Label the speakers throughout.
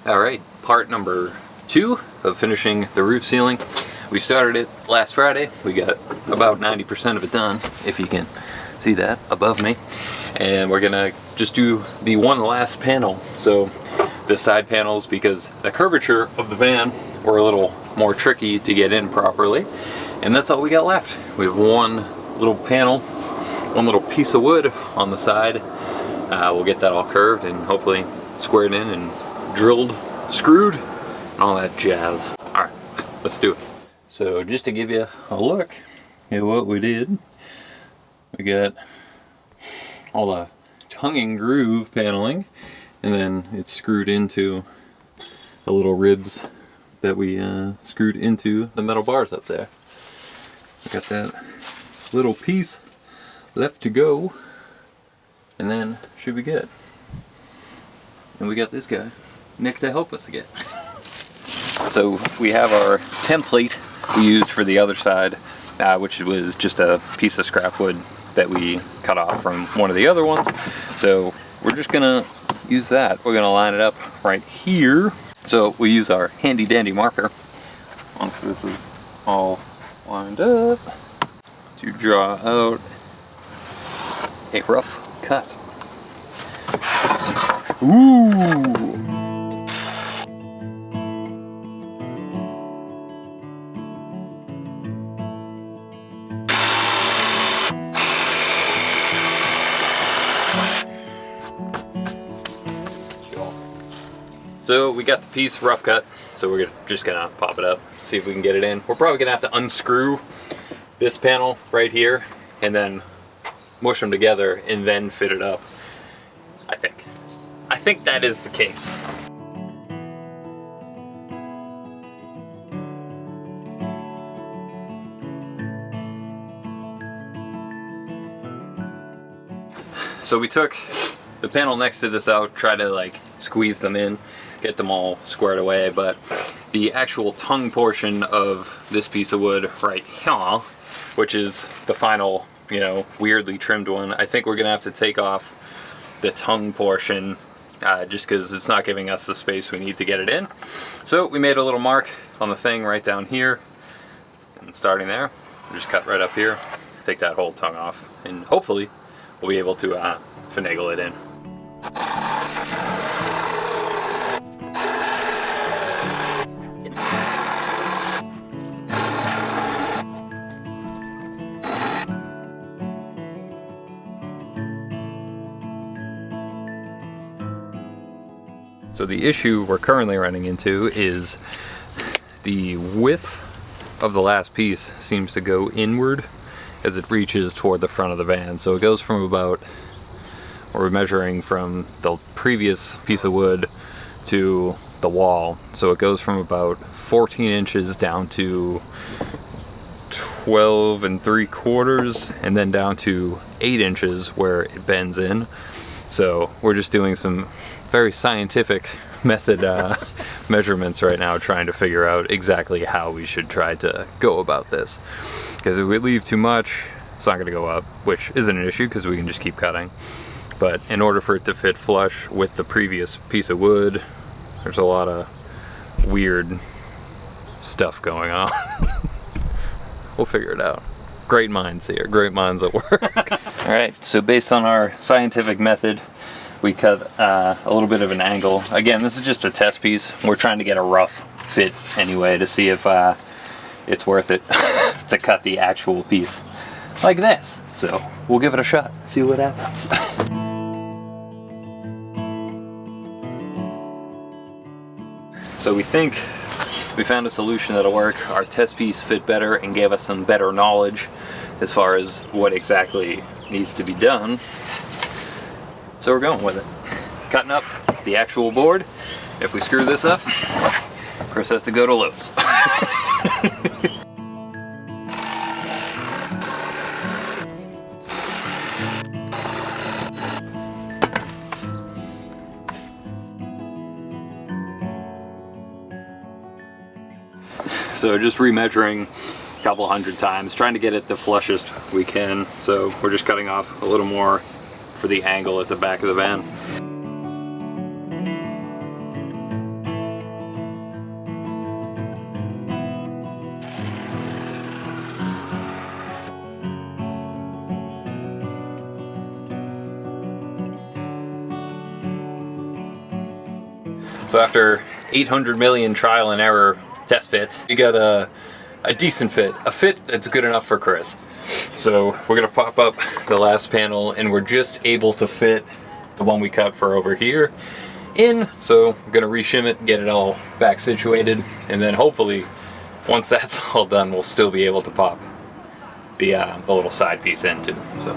Speaker 1: Alright, part number 2 of finishing the roof ceiling. We started it last Friday. We got about 90% of it done, if you can see that above me. And we're gonna just do the one last panel. So the side panels, because the curvature of the van were a little more tricky to get in properly. And that's all we got left. We have one little panel, one little piece of wood on the side. We'll get that all curved and hopefully squared in and drilled, screwed, and all that jazz. Alright, let's do it. So just to give you a look at what we did, we got all the tongue and groove paneling, and then it's screwed into the little ribs that we screwed into the metal bars up there. We got that little piece left to go, and then should be good. And we got this guy, Nick, to help us again. So we have our template we used for the other side, which was just a piece of scrap wood that we cut off from one of the other ones. So we're just gonna use that. We're gonna line it up right here. So we use our handy dandy marker, once this is all lined up, to draw out a rough cut. Ooh! So we got the piece rough cut, so we're just gonna pop it up, see if we can get it in. We're probably gonna have to unscrew this panel right here and then mush them together and then fit it up, I think. I think that is the case. So we took the panel next to this out, tried to like squeeze them in, get them all squared away, but the actual tongue portion of this piece of wood right here, which is the final, you know, weirdly trimmed one, I think we're gonna have to take off the tongue portion just because it's not giving us the space we need to get it in. So we made a little mark on the thing right down here, and starting there, just cut right up here, take that whole tongue off, and hopefully we'll be able to finagle it in. So the issue we're currently running into is the width of the last piece seems to go inward as it reaches toward the front of the van. So it goes from about, we're measuring from the previous piece of wood to the wall. So it goes from about 14 inches down to 12 3/4, and then down to 8 inches where it bends in. So we're just doing some very scientific method measurements right now, trying to figure out exactly how we should try to go about this. Because if we leave too much, it's not going to go up, which isn't an issue because we can just keep cutting. But in order for it to fit flush with the previous piece of wood, there's a lot of weird stuff going on. We'll figure it out. Great minds here, great minds at work. Alright, so based on our scientific method, we cut a little bit of an angle. Again, this is just a test piece. We're trying to get a rough fit anyway to see if it's worth it to cut the actual piece like this. So we'll give it a shot, see what happens. So we think we found a solution that'll work. Our test piece fit better and gave us some better knowledge as far as what exactly needs to be done. So we're going with it. Cutting up the actual board. If we screw this up, Chris has to go to Lowe's. So just remeasuring a couple hundred times, trying to get it the flushest we can. So we're just cutting off a little more for the angle at the back of the van. So after 800 million trial and error test fits, we got a decent fit, a fit that's good enough for Chris. So we're gonna pop up the last panel, and we're just able to fit the one we cut for over here in. So we're gonna reshim it, get it all back situated, and then hopefully once that's all done, we'll still be able to pop the little side piece in too. So.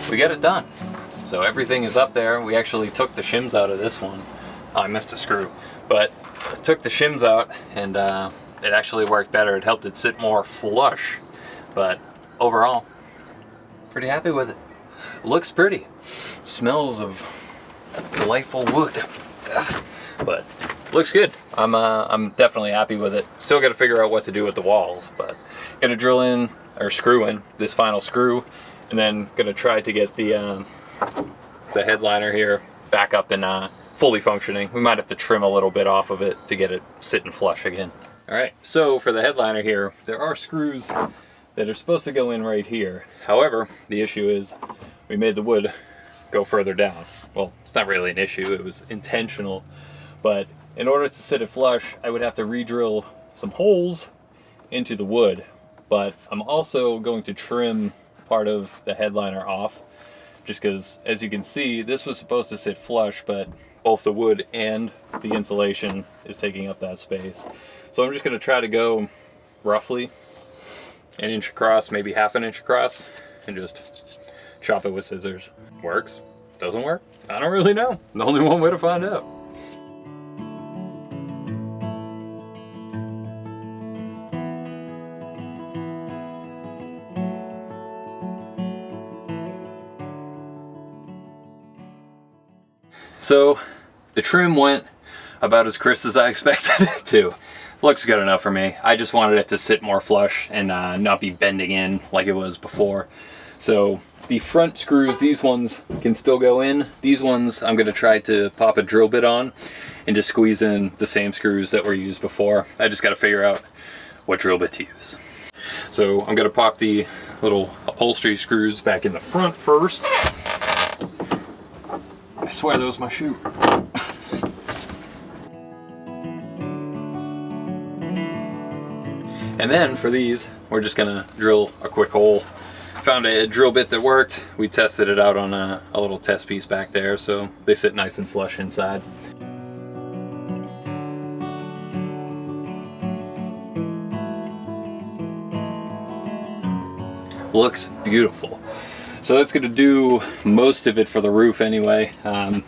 Speaker 1: We got it done. So everything is up there. We actually took the shims out of this one. Oh, I missed a screw, but I took the shims out, and it actually worked better. It helped it sit more flush, but overall, pretty happy with it. Looks pretty. Smells of delightful wood, but looks good. I'm definitely happy with it. Still got to figure out what to do with the walls, but gonna drill in or screw in this final screw. And then gonna try to get the headliner here back up and fully functioning. We might have to trim a little bit off of it to get it sitting flush again. All right, so for the headliner here, there are screws that are supposed to go in right here. However, the issue is we made the wood go further down. Well, it's not really an issue, it was intentional. But in order to sit it flush, I would have to re-drill some holes into the wood. But I'm also going to trim part of the headliner off, just because, as you can see, this was supposed to sit flush, but both the wood and the insulation is taking up that space. So I'm just going to try to go roughly an inch across, maybe half an inch across, and just chop it with scissors. Works? Doesn't work? I don't really know. The only one way to find out. So the trim went about as crisp as I expected it to. Looks good enough for me. I just wanted it to sit more flush and not be bending in like it was before. So the front screws, these ones can still go in. These ones I'm gonna try to pop a drill bit on and just squeeze in the same screws that were used before. I just gotta figure out what drill bit to use. So I'm gonna pop the little upholstery screws back in the front first. I swear that was my shoe. And then for these, we're just gonna drill a quick hole. Found a drill bit that worked. We tested it out on a little test piece back there, so they sit nice and flush inside. Looks beautiful. So that's gonna do most of it for the roof anyway. I'm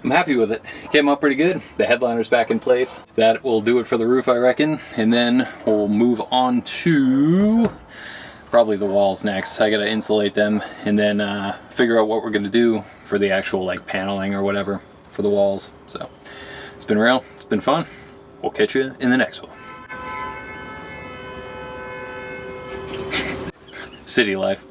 Speaker 1: happy with it. Came out pretty good. The headliner's back in place. That will do it for the roof, I reckon. And then we'll move on to probably the walls next. I gotta insulate them and then figure out what we're gonna do for the actual like paneling or whatever for the walls. So it's been real, it's been fun. We'll catch you in the next one. City life.